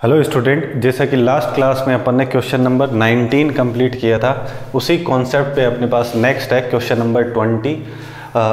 Hello student, जैसा कि last class में अपन ने क्वेश्चन नंबर 19 कंप्लीट किया था, उसी कॉन्सेप्ट पे अपने पास नेक्स्ट है क्वेश्चन नंबर 20।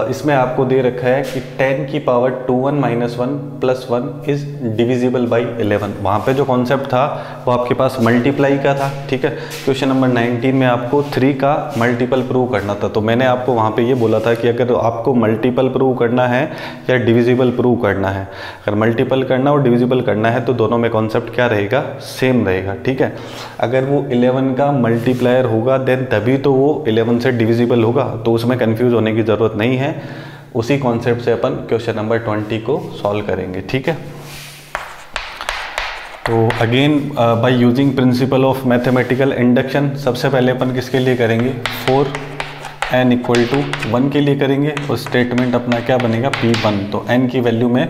इसमें आपको दे रखा है कि 10 की power 21 minus 1 plus 1 is divisible by 11। वहाँ पे जो कॉन्सेप्ट था वो आपके पास मल्टीप्लाई का था। ठीक है, क्वेश्चन नंबर 19 में आपको 3 का मल्टीपल प्रूव करना था। तो मैंने आपको वहाँ पे ये बोला था कि अगर आपको मल्टीपल प्रूव करना है या डिविजिबल प्रूव करना है, अगर मल्टीपल करना और डिविजिबल करना है तो दोनों में कॉन्सेप्ट क्या रहेगा, सेम रहेगा। ठीक है, अगर वो 11 का मल्टीप्लायर होगा देन तभी तो वो 11 से डिविजिबल होगा, तो उसमें कंफ्यूज होने की ज़रूरत नहीं है। उसी कॉन्सेप्ट से अपन क्वेश्चन नंबर 20 को सॉल्व करेंगे। ठीक है, तो again by using principle of mathematical induction, सबसे पहले अपन किसके लिए करेंगे, 4n इक्वल टू 1 के लिए करेंगे। और स्टेटमेंट अपना क्या बनेगा, P1। तो n की वैल्यू में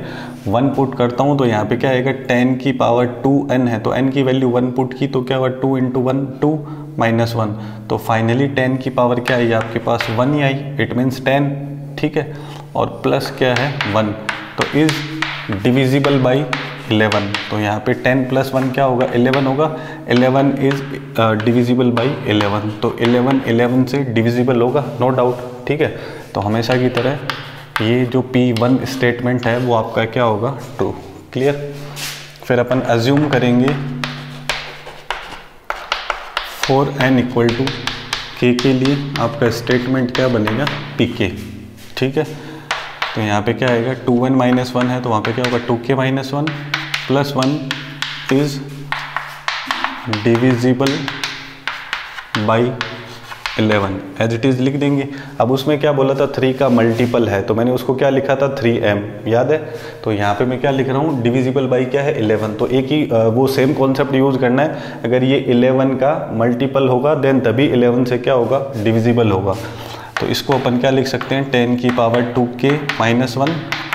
1 पुट करता हूँ तो यहाँ पे क्या आएगा, 10 की पावर 2n है तो n की वैल्यू 1 पुट की तो क्या हुआ, 2 इंटू 1 2 माइनस 1, तो फाइनली 10 की पावर क्या आई आपके पास, 1 ही आई, इट मीन्स 10। ठीक है, और प्लस क्या है 1, तो इज डिविजिबल बाई 11। तो यहाँ पे 10 प्लस 1 क्या होगा, 11 होगा। 11 इज डिविजिबल बाई 11, तो 11 से डिविजिबल होगा, नो डाउट। ठीक है, तो हमेशा की तरह ये जो P1 स्टेटमेंट है वो आपका क्या होगा, ट्रू। क्लियर, फिर अपन अज्यूम करेंगे 4n इक्वल टू k के लिए आपका स्टेटमेंट क्या बनेगा, PK। ठीक है, तो यहाँ पे क्या आएगा, 2n माइनस 1 है तो वहाँ पे क्या होगा, 2k minus 1 plus 1 is divisible by 11, as it is लिख देंगे। अब उसमें क्या बोला था, 3 का मल्टीपल है तो मैंने उसको क्या लिखा था, 3m, याद है। तो यहाँ पे मैं क्या लिख रहा हूँ, डिविजिबल बाई क्या है, 11। तो एक ही वो सेम कॉन्सेप्ट यूज़ करना है। अगर ये 11 का मल्टीपल होगा देन तभी 11 से क्या होगा, डिविजिबल होगा। तो इसको अपन क्या लिख सकते हैं, 10 की power 2k minus 1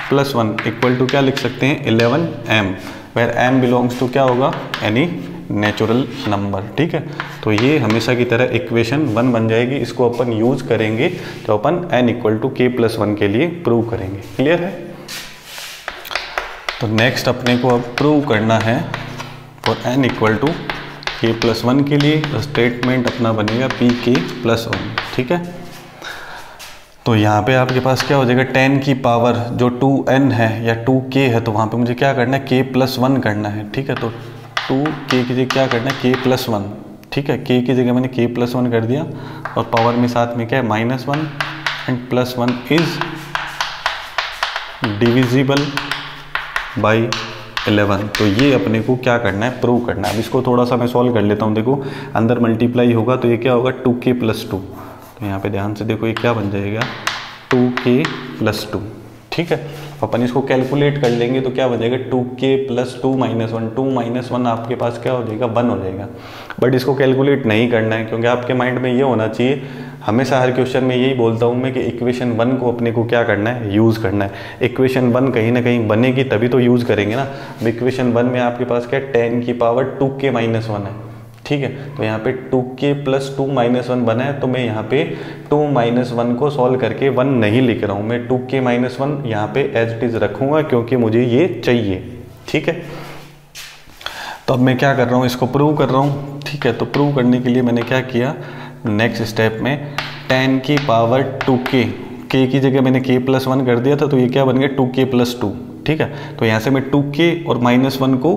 plus 1 equal to क्या लिख सकते हैं, 11m, where m belongs to क्या होगा, एनी नेचुरल नंबर। ठीक है, तो ये हमेशा की तरह इक्वेशन 1 बन जाएगी। इसको अपन यूज करेंगे तो अपन n equal to k plus 1 के लिए प्रूव करेंगे। क्लियर है, तो नेक्स्ट अपने को अब प्रूव करना है for n equal to k plus 1 के लिए स्टेटमेंट अपना बनेगा pk प्लस 1। ठीक है, तो यहाँ पे आपके पास क्या हो जाएगा, 10 की पावर जो 2n है या 2k है तो वहाँ पे मुझे क्या करना है, k प्लस 1 करना है। ठीक है, तो 2k की जगह क्या करना है, k प्लस 1। ठीक है, k की जगह मैंने k प्लस 1 कर दिया और पावर में साथ में क्या है, minus 1 and plus 1 is divisible by 11। तो ये अपने को क्या करना है, प्रूव करना है। अब इसको थोड़ा सा मैं सॉल्व कर लेता हूँ। देखो अंदर मल्टीप्लाई होगा तो ये क्या होगा, 2k प्लस 2। तो यहाँ पे ध्यान से देखो ये क्या बन जाएगा, 2k प्लस 2। ठीक है, अपन इसको कैलकुलेट कर लेंगे तो क्या बन जाएगा, 2k प्लस 2 माइनस 1, 2 माइनस 1 आपके पास क्या हो जाएगा, 1 हो जाएगा। बट इसको कैलकुलेट नहीं करना है क्योंकि आपके माइंड में ये होना चाहिए, हमेशा हर क्वेश्चन में यही बोलता हूँ मैं कि इक्वेशन 1 को अपने को क्या करना है, यूज़ करना है। इक्वेशन 1 कहीं ना कहीं बनेगी तभी तो यूज़ करेंगे ना। इक्वेशन 1 में आपके पास क्या है, 10 की पावर 2k माइनस 1 है। ठीक है, तो यहाँ पे 2k प्लस 2 माइनस 1 बना है तो मैं यहाँ पे 2 माइनस 1 को सॉल्व करके 1 नहीं लिख रहा हूँ, मैं 2k माइनस 1 यहाँ पे एज इट इज़ रखूँगा क्योंकि मुझे ये चाहिए। ठीक है, तो अब मैं क्या कर रहा हूँ, इसको प्रूव कर रहा हूँ। ठीक है, तो प्रूव करने के लिए मैंने क्या किया, नेक्स्ट स्टेप में 10 की पावर 2k, k की जगह मैंने k प्लस 1 कर दिया था तो ये क्या बन गया, 2k प्लस 2। ठीक है, तो यहाँ से मैं 2k और माइनस 1 को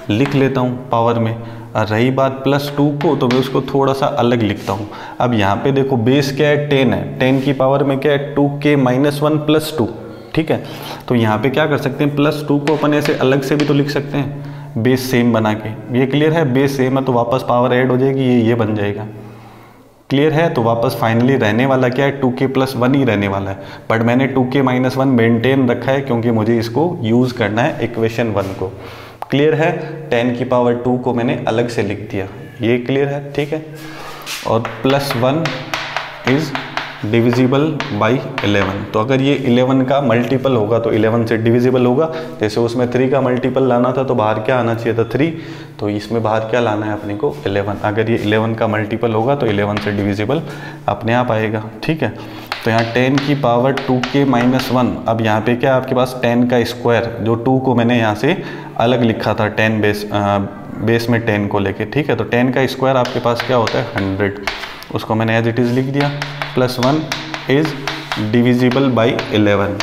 लिख लेता हूँ पावर में, और रही बात प्लस 2 को तो मैं उसको थोड़ा सा अलग लिखता हूँ। अब यहाँ पे देखो बेस क्या है, 10 है, 10 की पावर में क्या है, 2k माइनस 1 प्लस 2। ठीक है, तो यहाँ पे क्या कर सकते हैं, प्लस 2 को अपन ऐसे अलग से भी तो लिख सकते हैं, बेस सेम बना के। ये क्लियर है, बेस सेम है तो वापस पावर ऐड हो जाएगी, ये बन जाएगा। क्लियर है, तो वापस फाइनली रहने वाला क्या है, 2k प्लस 1 ही रहने वाला है। बट मैंने 2k माइनस 1 मेंटेन रखा है क्योंकि मुझे इसको यूज़ करना है इक्वेशन 1 को। क्लियर है, 10 की पावर 2 को मैंने अलग से लिख दिया, ये क्लियर है। ठीक है, और प्लस 1 इज डिविजिबल बाई 11। तो अगर ये 11 का मल्टीपल होगा तो 11 से डिविजिबल होगा। जैसे उसमें 3 का मल्टीपल लाना था तो बाहर क्या आना चाहिए था, 3, तो इसमें बाहर क्या लाना है अपने को, 11। अगर ये 11 का मल्टीपल होगा तो 11 से डिविजिबल अपने आप आएगा। ठीक है, तो यहाँ 10 की पावर 2k माइनस 1, अब यहाँ पे क्या आपके पास 10 का स्क्वायर, जो 2 को मैंने यहाँ से अलग लिखा था 10 बेस बेस में 10 को लेके, ठीक है। तो 10 का स्क्वायर आपके पास क्या होता है 100, उसको मैंने एज इट इज़ लिख दिया, +1 इज़ डिविजिबल बाई 11,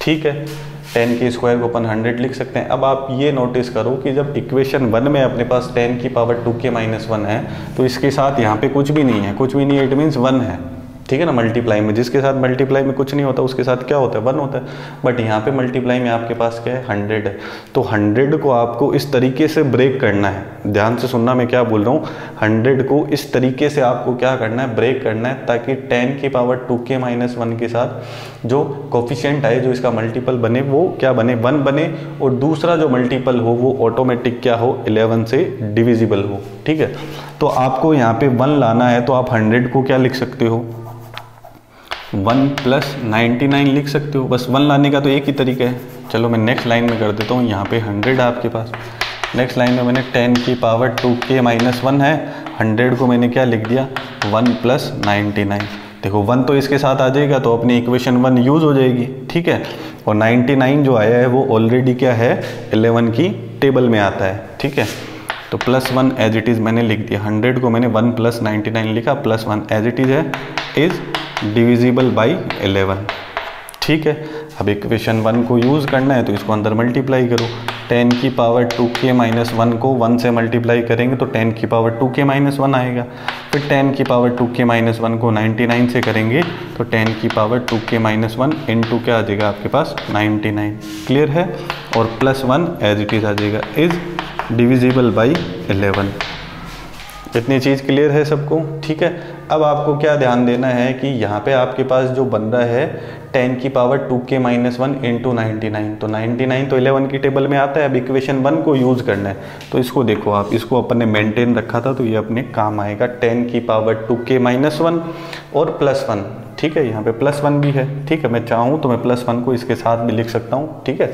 ठीक है। 10 के स्क्वायर को अपन 100 लिख सकते हैं। अब आप ये नोटिस करो कि जब इक्वेशन 1 में अपने पास 10 की पावर 2k-1 है तो इसके साथ यहाँ पे कुछ भी नहीं है, कुछ भी नहीं है, इट मीन्स 1 है, ठीक है ना। मल्टीप्लाई में जिसके साथ मल्टीप्लाई में कुछ नहीं होता उसके साथ क्या होता है 1 होता है, बट यहाँ पे मल्टीप्लाई में आपके पास क्या है 100 है। तो 100 को आपको इस तरीके से ब्रेक करना है, ध्यान से सुनना मैं क्या बोल रहा हूँ। 100 को इस तरीके से आपको क्या करना है, ब्रेक करना है, ताकि 10 की पावर 2k-1 के साथ जो कोफिशिएंट है, जो इसका मल्टीपल बने, वो क्या बने 1 बने, और दूसरा जो मल्टीपल हो वो ऑटोमेटिक क्या हो 11 से डिविजिबल हो, ठीक है। तो आपको यहाँ पे 1 लाना है तो आप 100 को क्या लिख सकते हो 1 + 99 लिख सकते हो। बस 1 लाने का तो एक ही तरीका है। चलो मैं नेक्स्ट लाइन में कर देता हूँ। यहाँ पे 100 है आपके पास, नेक्स्ट लाइन में मैंने 10 की पावर 2k-1 है, 100 को मैंने क्या लिख दिया 1 + 99। देखो 1 तो इसके साथ आ जाएगा तो अपनी इक्वेशन 1 यूज़ हो जाएगी, ठीक है। और 99 जो आया है वो ऑलरेडी क्या है 11 की टेबल में आता है, ठीक है। तो +1 एज इट इज़ मैंने लिख दिया, 100 को मैंने 1 + 99 लिखा, +1 एज इट इज़ है, इज़ डिविजिबल बाई 11, ठीक है। अब इक्वेशन 1 को यूज़ करना है तो इसको अंदर मल्टीप्लाई करो। 10 की पावर 2k-1 को 1 से मल्टीप्लाई करेंगे तो 10 की पावर 2k-1 आएगा। फिर 10 की पावर 2k-1 को 99 से करेंगे तो 10 की पावर 2k-1 इंटू क्या आ जाएगा आपके पास 99, क्लियर है। और +1 एज इट इज़ आ जाएगा, इज़ डिविजिबल बाई 11। इतनी चीज़ क्लियर है सबको, ठीक है। अब आपको क्या ध्यान देना है कि यहाँ पे आपके पास जो बन रहा है 10 की पावर 2k-1 इंटू 99, तो 99 तो 11 की टेबल में आता है। अब इक्वेशन 1 को यूज़ करना है तो इसको देखो आप, इसको अपन ने मेंटेन रखा था तो ये अपने काम आएगा। 10 की पावर 2k-1 और +1, ठीक है। यहाँ पे +1 भी है, ठीक है। मैं चाहूँ तो मैं +1 को इसके साथ भी लिख सकता हूँ, ठीक है।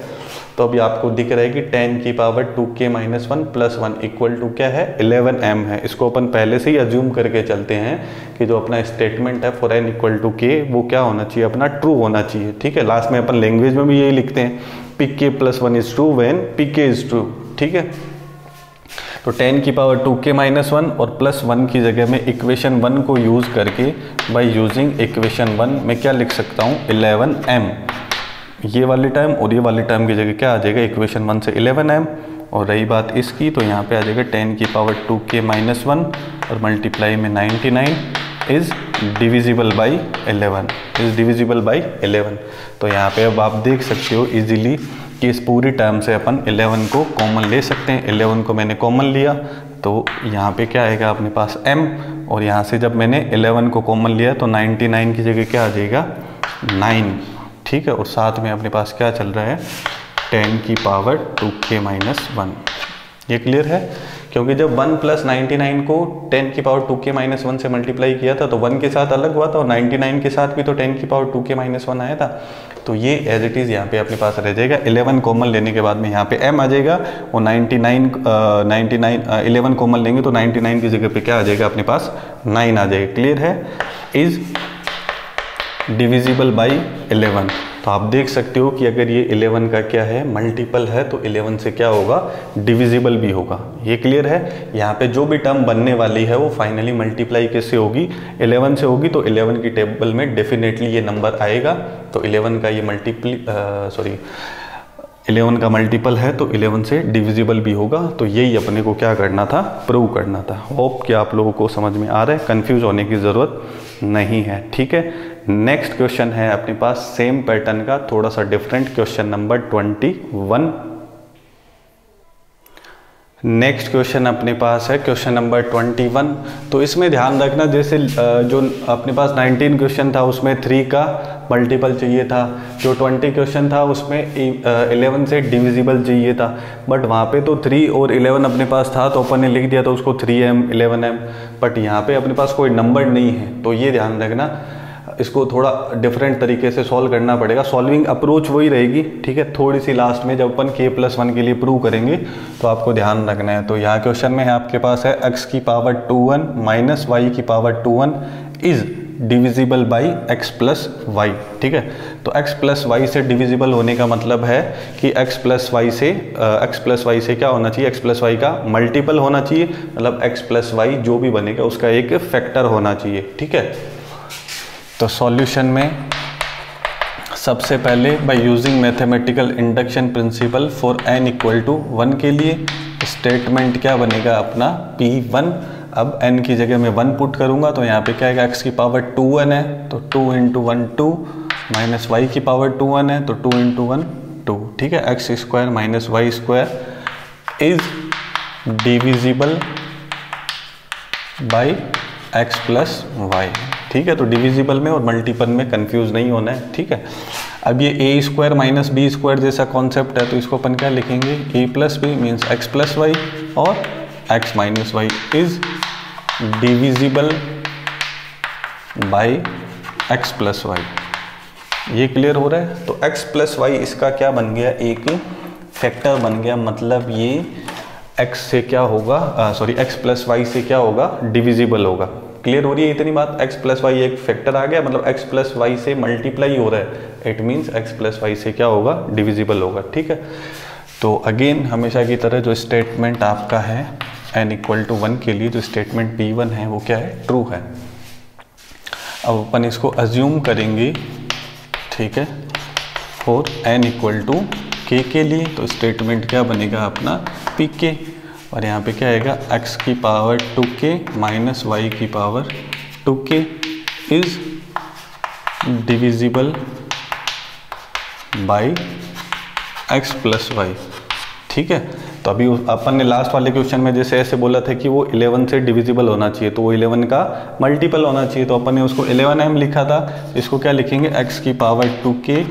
तो अभी आपको दिख रहा है कि 10 की पावर 2k-1 +1 इक्वल टू क्या है 11m है। इसको अपन पहले से ही अज्यूम करके चलते हैं कि जो अपना स्टेटमेंट है for n equal to k वो क्या होना चाहिए अपना ट्रू होना चाहिए, ठीक है। लास्ट में अपन लैंग्वेज में भी यही लिखते हैं pk +1 is true when pk is true, ठीक है। तो 10 की पावर 2k-1 और +1 की जगह में इक्वेशन 1 को यूज़ करके बाय यूजिंग इक्वेशन 1 मैं क्या लिख सकता हूँ 11m, ये वाली टर्म और ये वाली टर्म की जगह क्या आ जाएगा इक्वेशन 1 से 11m। और रही बात इसकी तो यहाँ पे आ जाएगा 10 की पावर 2k-1 और मल्टीप्लाई में 99 is divisible by 11, is divisible by 11। तो यहाँ पे अब आप देख सकते हो इजीली कि इस पूरी टर्म से अपन 11 को कॉमन ले सकते हैं। 11 को मैंने कॉमन लिया तो यहाँ पे क्या आएगा अपने पास m, और यहाँ से जब मैंने 11 को कॉमन लिया तो 99 की जगह क्या आ जाएगा 9, ठीक है। और साथ में अपने पास क्या चल रहा है 10 की पावर 2k-1, ये क्लियर है। क्योंकि जब 1 + 99 को 10 की पावर 2k-1 से मल्टीप्लाई किया था तो 1 के साथ अलग हुआ था और 99 के साथ भी तो 10 की पावर 2k-1 आया था। तो ये एज इट इज़ यहाँ पे अपने पास रह जाएगा। 11 कॉमन लेने के बाद में यहाँ पे m आ जाएगा और 11 कॉमन लेंगे तो 99 की जगह पे क्या आ जाएगा अपने पास 9 आ जाएगा, क्लियर है। Is divisible by 11। तो आप देख सकते हो कि अगर ये 11 का क्या है मल्टीपल है तो 11 से क्या होगा डिविजिबल भी होगा, ये क्लियर है। यहाँ पे जो भी टर्म बनने वाली है वो फाइनली मल्टीप्लाई किससे होगी 11 से होगी। तो 11 की टेबल में डेफिनेटली ये नंबर आएगा। तो 11 का ये 11 का मल्टीपल है तो 11 से डिविजिबल भी होगा। तो यही अपने को क्या करना था प्रूव करना था। होप कि आप लोगों को समझ में आ रहा है, कंफ्यूज होने की ज़रूरत नहीं है, ठीक है। नेक्स्ट क्वेश्चन है अपने पास सेम पैटर्न का थोड़ा सा different, question number 21। Next question अपने पास है क्वेश्चन नंबर 21। तो इसमें ध्यान रखना जैसे जो अपने पास 19 क्वेश्चन था उसमें 3 का मल्टीपल चाहिए था, जो 20 क्वेश्चन था उसमें 11 से डिविजिबल चाहिए था, बट वहाँ पे तो 3 और 11 अपने पास था तो अपन ने लिख दिया था उसको 3m 11m, बट यहाँ पे अपने पास कोई नंबर नहीं है। तो ये ध्यान रखना, इसको थोड़ा डिफरेंट तरीके से सॉल्व करना पड़ेगा। सॉल्विंग अप्रोच वही रहेगी, ठीक है। थोड़ी सी लास्ट में जब अपन k+1 के लिए प्रूव करेंगे तो आपको ध्यान रखना है। तो यहाँ क्वेश्चन में आपके पास है x की पावर 2 1 - y की power 2 1 is divisible by x plus y. ठीक है, तो एक्स प्लस वाई से डिविजिबल होने का मतलब है कि एक्स प्लस वाई से क्या होना चाहिए, एक्स प्लस वाई का मल्टीपल होना चाहिए, मतलब एक्स प्लस वाई जो भी बनेगा उसका एक फैक्टर होना चाहिए। ठीक है, तो सॉल्यूशन में सबसे पहले by using mathematical induction principle for n equal to 1 के लिए स्टेटमेंट क्या बनेगा अपना P1। अब n की जगह मैं 1 पुट करूंगा तो यहाँ पे क्या आएगा, x की पावर 2n है तो 2 इंटू 1 2, माइनस y की पावर 2n है तो 2 इंटू 1 2। ठीक है, x square minus Y square is divisible by x plus y. ठीक है, तो डिविजिबल में और मल्टीपल में कंफ्यूज नहीं होना है। ठीक है, अब ये A square minus B square जैसा कॉन्सेप्ट है तो इसको अपन क्या लिखेंगे, A plus B means x plus Y और x minus Y is divisible by x plus Y. ये क्लियर हो रहा है। तो एक्स प्लस वाई इसका क्या बन गया, एक फैक्टर बन गया, मतलब ये एक्स से क्या होगा, एक्स प्लस वाई से क्या होगा, डिविजिबल होगा। क्लियर हो रही है इतनी बात। एक्स प्लस वाई एक फैक्टर आ गया, मतलब एक्स प्लस वाई से मल्टीप्लाई हो रहा है, it means x plus y से क्या होगा, डिविजिबल होगा। ठीक है, तो अगेन हमेशा की तरह जो स्टेटमेंट आपका है n इक्वल टू 1 के लिए जो स्टेटमेंट P1 है वो क्या है, ट्रू है। अब अपन इसको अज्यूम करेंगे, ठीक है, और n इक्वल टू k के लिए तो स्टेटमेंट क्या बनेगा अपना pk, और यहाँ पे क्या आएगा, x की पावर 2k माइनस y की power 2k is divisible by x plus y. ठीक है, तो अभी अपन ने लास्ट वाले क्वेश्चन में जैसे ऐसे बोला था कि वो 11 से डिविजिबल होना चाहिए, तो वो 11 का मल्टीपल होना चाहिए, तो अपन ने उसको 11m लिखा था। इसको क्या लिखेंगे, x की पावर 2k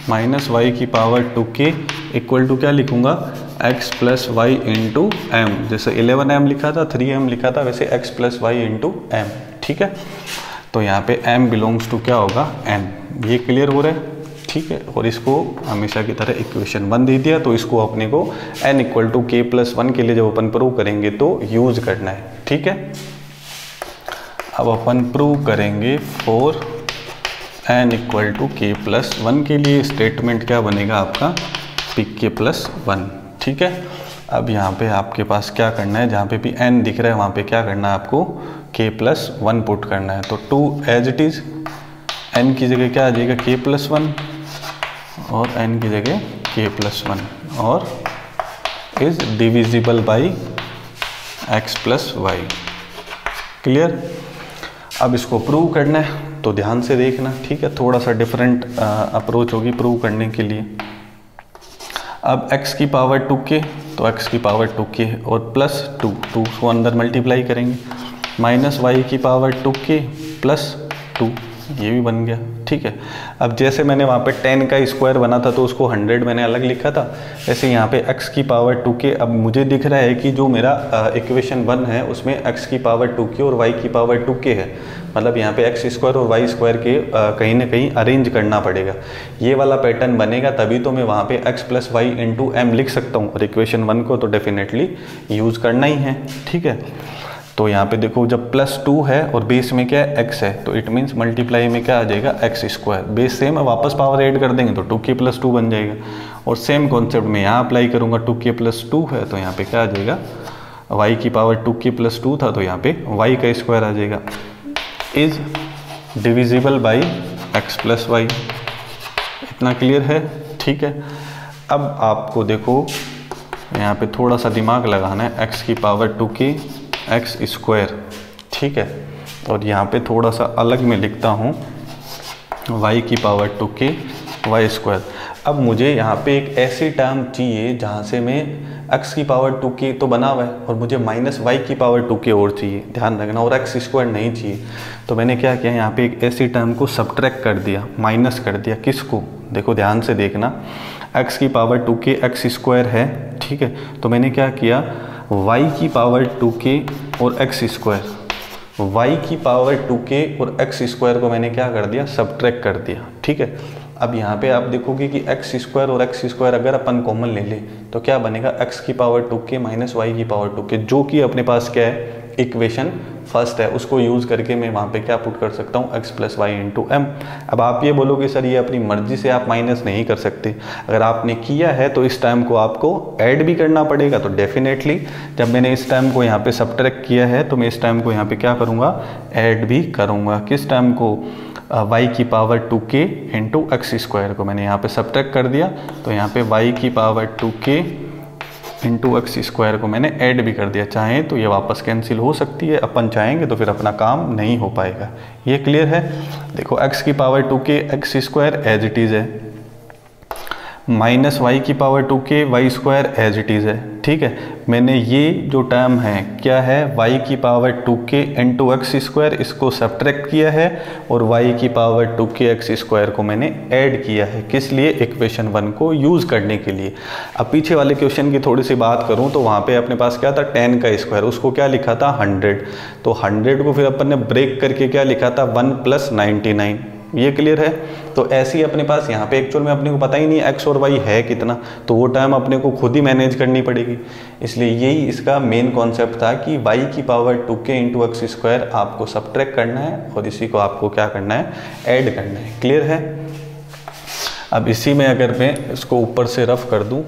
माइनस वाई की पावर 2k इक्वल टू क्या लिखूंगा, x plus y into m. जैसे 11m लिखा था, 3m लिखा था, वैसे x plus y into m. ठीक है, तो यहाँ पे m बिलोंग्स टू क्या होगा, n। ये क्लियर हो रहा है। ठीक है, और इसको हमेशा की तरह इक्वेशन 1 दे दिया, तो इसको अपने को n equal to k plus 1 के लिए जब अपन प्रूव करेंगे तो यूज करना है। ठीक है, अब अपन प्रूव करेंगे for n equal to k plus 1 के लिए स्टेटमेंट क्या बनेगा आपका, pk प्लस 1। ठीक है, अब यहाँ पे आपके पास क्या करना है, जहाँ पे भी n दिख रहा है वहाँ पे क्या करना है आपको, k प्लस 1 पुट करना है। तो 2 एज इट इज, n की जगह क्या आ जाएगा, k प्लस 1 और n की जगह k प्लस 1 और is divisible by x plus y. Clear. अब इसको प्रूव करना है तो ध्यान से देखना। ठीक है, थोड़ा सा डिफरेंट अप्रोच होगी प्रूव करने के लिए। अब x की पावर 2k, तो x की पावर 2k और प्लस 2 को अंदर मल्टीप्लाई करेंगे, माइनस y की पावर 2k प्लस 2, ये भी बन गया। ठीक है, अब जैसे मैंने वहाँ पे 10 का स्क्वायर बना था तो उसको 100 मैंने अलग लिखा था, ऐसे यहाँ पे x की पावर 2k। अब मुझे दिख रहा है कि जो मेरा इक्वेशन 1 है उसमें x की पावर 2k और y की पावर 2k है, मतलब यहाँ पे x स्क्वायर और y स्क्वायर के कहीं ना कहीं अरेंज करना पड़ेगा। ये वाला पैटर्न बनेगा तभी तो मैं वहाँ पे x plus y into m लिख सकता हूँ, और इक्वेशन 1 को तो डेफिनेटली यूज़ करना ही है। ठीक है, तो यहाँ पे देखो जब प्लस 2 है और बेस में क्या है, x है, तो इट मीन्स मल्टीप्लाई में क्या आ जाएगा, x स्क्वायर। बेस सेम है, वापस पावर ऐड कर देंगे तो 2k प्लस 2 बन जाएगा। और सेम कॉन्सेप्ट में यहाँ अप्लाई करूँगा, 2k प्लस 2 है तो यहाँ पे क्या आ जाएगा, y की पावर 2k प्लस 2 था तो यहाँ पे y का स्क्वायर आ जाएगा, is divisible by x plus y. इतना क्लियर है। ठीक है, अब आपको देखो यहाँ पे थोड़ा सा दिमाग लगाना है, x की पावर 2k एक्स स्क्वायर। ठीक है, और यहाँ पे थोड़ा सा अलग में लिखता हूँ y की पावर 2k वाई स्क्वायर। अब मुझे यहाँ पे एक ऐसी टर्म चाहिए जहाँ से मैं x की पावर 2k तो बना हुआ है और मुझे माइनस y की पावर 2k और चाहिए, ध्यान रखना, और x स्क्वायर नहीं चाहिए। तो मैंने क्या किया, यहाँ पे एक ऐसी टर्म को सब्ट्रैक्ट कर दिया, माइनस कर दिया। किसको, देखो ध्यान से देखना, x की पावर 2k एक्स स्क्वायर है। ठीक है, तो मैंने क्या किया, y की पावर 2k और एक्स स्क्वायर, y की पावर 2k और एक्स स्क्वायर को मैंने क्या कर दिया, सब्ट्रैक्ट कर दिया। ठीक है, अब यहाँ पे आप देखोगे कि एक्स स्क्वायर और एक्स स्क्वायर अगर अपन कॉमन ले ले तो क्या बनेगा, x की पावर 2k माइनस वाई की पावर 2k, जो कि अपने पास क्या है, इक्वेशन फर्स्ट है, उसको यूज़ करके मैं वहाँ पे क्या पुट कर सकता हूँ, x plus y into m. अब आप ये बोलोगे सर ये अपनी मर्जी से आप माइनस नहीं कर सकते, अगर आपने किया है तो इस टाइम को आपको ऐड भी करना पड़ेगा। तो डेफिनेटली जब मैंने इस टाइम को यहाँ पे सब्ट्रैक्ट किया है तो मैं इस टाइम को यहाँ पे क्या करूँगा, ऐड भी करूँगा। किस टाइम को, y की power 2k into X square को मैंने यहाँ पे सब्ट्रैक्ट कर दिया, तो यहाँ पे y की power 2k into X square को मैंने ऐड भी कर दिया। चाहें तो ये वापस कैंसिल हो सकती है, अपन चाहेंगे तो फिर अपना काम नहीं हो पाएगा। ये क्लियर है। देखो x की power 2k x square as it is है, माइनस वाई की power 2k y square as it is है। ठीक है, मैंने ये जो टर्म है क्या है, y की power 2k into X square, इसको सब्ट्रैक्ट किया है और y की पावर 2k एक्स स्क्वायर को मैंने ऐड किया है। किस लिए, इक्वेशन 1 को यूज़ करने के लिए। अब पीछे वाले क्वेश्चन की थोड़ी सी बात करूं तो वहाँ पे अपने पास क्या था, 10 का स्क्वायर, उसको क्या लिखा था 100, तो 100 को फिर अपन ने ब्रेक करके क्या लिखा था 1 प्लस 99। ये क्लियर है। तो ऐसे ही अपने पास यहाँ पे एक्चुअल में अपने को पता ही नहीं एक्स और वाई है कितना, तो वो टर्म अपने को खुद ही मैनेज करनी पड़ेगी। इसलिए यही इसका मेन कॉन्सेप्ट था कि y की power 2k into X square आपको सब्ट्रैक्ट करना है और इसी को आपको क्या करना है, ऐड करना है। क्लियर है। अब इसी में अगर मैं इसको ऊपर से रफ कर दूं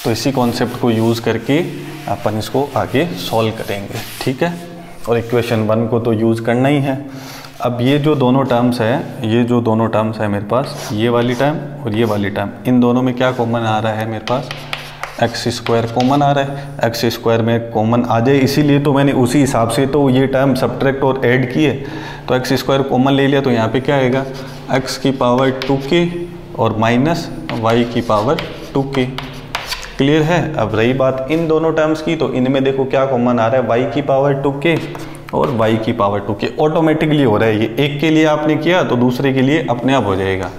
तो इसी कॉन्सेप्ट को यूज़ करके अपन इसको आगे सॉल्व करेंगे। ठीक है, और इक्वेशन 1 को तो यूज़ करना ही है। अब ये जो दोनों टर्म्स है, ये जो दोनों टर्म्स है मेरे पास, ये वाली टर्म और ये वाली टर्म, इन दोनों में क्या कॉमन आ रहा है मेरे पास, एक्स स्क्वायर कॉमन आ रहा है। एक्स स्क्वायर में कॉमन आ जाए इसीलिए तो मैंने उसी हिसाब से तो ये टर्म सब्ट्रैक्ट और ऐड किए, तो एक्स स्क्वायर कॉमन ले लिया, तो यहाँ पे क्या आएगा, एक्स की पावर 2k और माइनस वाई की पावर 2k। क्लियर है। अब रही बात इन दोनों टर्म्स की, तो इनमें देखो क्या कॉमन आ रहा है, y की पावर 2k और y की पावर 2k ऑटोमेटिकली हो रहा है। ये एक के लिए आपने किया तो दूसरे के लिए अपने आप हो जाएगा।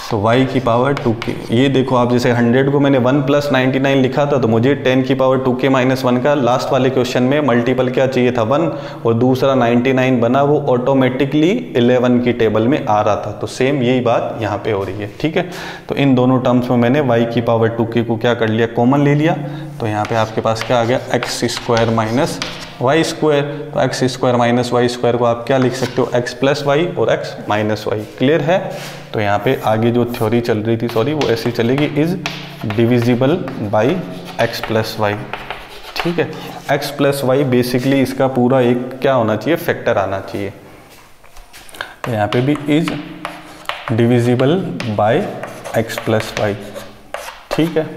तो y की पावर 2k, ये देखो आप जैसे 100 को मैंने 1 प्लस 99 लिखा था, तो मुझे 10 की पावर 2k माइनस 1 का लास्ट वाले क्वेश्चन में मल्टीपल क्या चाहिए था 1, और दूसरा 99 बना, वो ऑटोमेटिकली 11 की टेबल में आ रहा था। तो सेम यही बात यहाँ पे हो रही है। ठीक है, तो इन दोनों टर्म्स में मैंने y की पावर 2k को क्या कर लिया, कॉमन ले लिया, तो यहाँ पे आपके पास क्या आ गया, X square minus Y square. तो X square minus Y square को आप क्या लिख सकते हो, एक्स प्लस वाई और एक्स माइनस वाई। क्लियर है। तो यहाँ पे आगे जो थ्योरी चल रही थी, सॉरी, वो ऐसी चलेगी, is divisible by x plus y. ठीक है, एक्स प्लस वाई बेसिकली इसका पूरा एक क्या होना चाहिए, फैक्टर आना चाहिए। तो यहाँ पे भी is divisible by x plus y. ठीक है,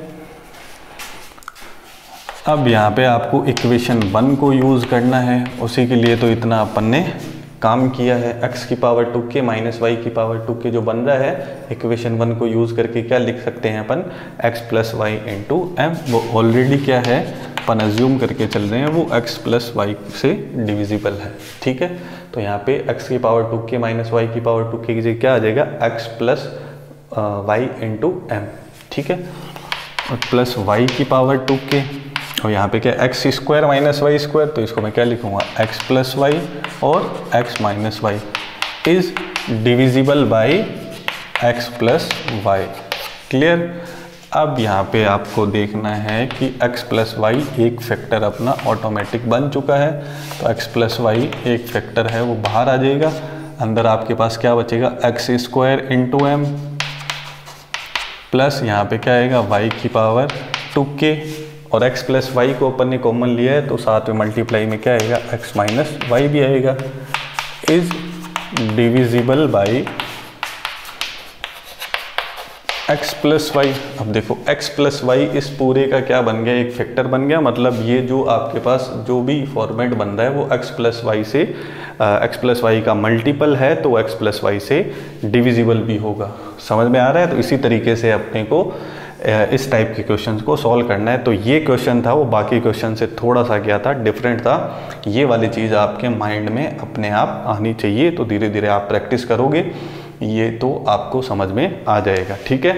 अब यहाँ पे आपको इक्वेशन 1 को यूज़ करना है, उसी के लिए तो इतना अपन ने काम किया है। x की पावर 2k माइनस वाई की पावर 2k जो बन रहा है, इक्वेशन 1 को यूज़ करके क्या लिख सकते हैं अपन, x plus y into m. वो ऑलरेडी क्या है, अपन अज्यूम करके चल रहे हैं, वो x प्लस वाई से डिविजिबल है। ठीक है, तो यहाँ पे x की पावर 2k माइनस वाई की पावर 2k की जगह क्या आ जाएगा, x plus y into m. ठीक है, और प्लस y की पावर 2k, और यहाँ पे क्या x square minus Y square, तो इसको मैं क्या लिखूंगा, एक्स प्लस वाई और x minus Y is divisible by x plus y. Clear. अब यहाँ पे आपको देखना है कि x प्लस वाई एक फैक्टर अपना ऑटोमेटिक बन चुका है, तो x प्लस वाई एक फैक्टर है वो बाहर आ जाएगा। अंदर आपके पास क्या बचेगा, x square into m plus यहाँ पे क्या आएगा, y की पावर 2k, और x प्लस वाई को अपन ने कॉमन लिया है तो साथ में मल्टीप्लाई में क्या आएगा, x माइनस वाई भी आएगा, is divisible by x plus y. अब देखो x प्लस वाई इस पूरे का क्या बन गया, एक फैक्टर बन गया। मतलब ये जो आपके पास जो भी फॉर्मेट बन रहा है वो x प्लस वाई से x प्लस वाई का मल्टीपल है, तो x प्लस वाई से डिविजिबल भी होगा। समझ में आ रहा है। तो इसी तरीके से अपने को इस टाइप के क्वेश्चंस को सॉल्व करना है। तो ये क्वेश्चन था वो बाकी क्वेश्चन से थोड़ा सा क्या था, डिफरेंट था। ये वाली चीज़ आपके माइंड में अपने आप आनी चाहिए, तो धीरे धीरे आप प्रैक्टिस करोगे ये तो आपको समझ में आ जाएगा। ठीक है,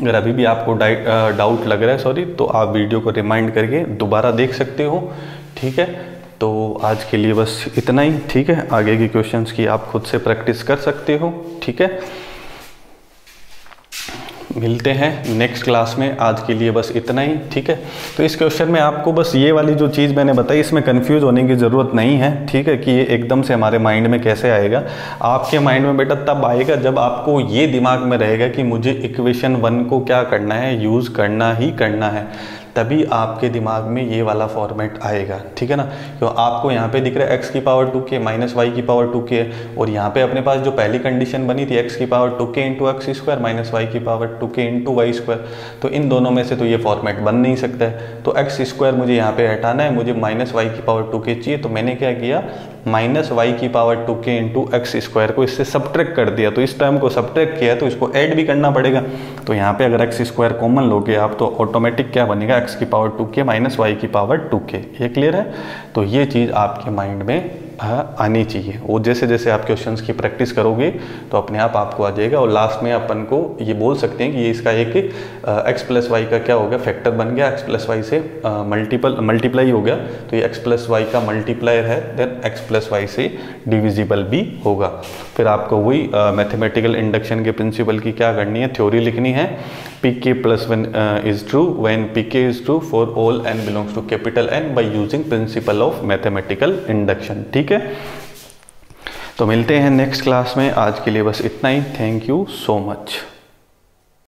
अगर अभी भी आपको डाउट लग रहा है सॉरी, तो आप वीडियो को रिमाइंड करके दोबारा देख सकते हो। ठीक है, तो आज के लिए बस इतना ही। ठीक है, आगे की क्वेश्चंस की आप खुद से प्रैक्टिस कर सकते हो। ठीक है, मिलते हैं नेक्स्ट क्लास में, आज के लिए बस इतना ही, ठीक है। तो इस क्वेश्चन में आपको बस ये वाली जो चीज़ मैंने बताई, इसमें कंफ्यूज होने की ज़रूरत नहीं है, ठीक है, कि ये एकदम से हमारे माइंड में कैसे आएगा। आपके माइंड में बेटा तब आएगा जब आपको ये दिमाग में रहेगा कि मुझे इक्वेशन 1 को क्या करना है, यूज़ करना ही करना है, तभी आपके दिमाग में ये वाला फॉर्मेट आएगा, ठीक है ना। तो आपको यहाँ पे दिख रहा है x की पावर 2k माइनस वाई की पावर 2k है, और यहाँ पे अपने पास जो पहली कंडीशन बनी थी x की power 2k into X square minus Y की power 2k into Y square, तो इन दोनों में से तो ये फॉर्मेट बन नहीं सकता है। तो एक्स स्क्वायर मुझे यहाँ पे हटाना है, मुझे माइनस वाई की पावर 2k चाहिए, तो मैंने क्या किया, माइनस वाई की power 2k into X square को इससे सब्ट्रैक्ट कर दिया। तो इस टर्म को सब्ट्रैक्ट किया तो इसको ऐड भी करना पड़ेगा। तो यहाँ पे अगर एक्स स्क्वायर कॉमन लोगे आप तो ऑटोमेटिक क्या बनेगा, एक्स की पावर 2k माइनस वाई की पावर 2k। ये क्लियर है। तो ये चीज़ आपके माइंड में आनी चाहिए। वो जैसे जैसे आप क्वेश्चंस की प्रैक्टिस करोगे तो अपने आप आपको आ जाएगा। और लास्ट में अपन को ये बोल सकते हैं कि ये इसका एक एक्स प्लस वाई का क्या हो गया, फैक्टर बन गया, एक्स प्लस वाई से मल्टीप्लाई हो गया, तो ये एक्स प्लस वाई का मल्टीप्लायर है, देन एक्स प्लस वाई से डिविजिबल भी होगा। फिर आपको वही मैथमेटिकल इंडक्शन के प्रिंसिपल की क्या करनी है, थ्योरी लिखनी है। pk plus 1 is true when pk is true for all n belongs to capital N by using principle of mathematical induction, ठीक है। तो मिलते हैं नेक्स्ट क्लास में, आज के लिए बस इतना ही। Thank you so much.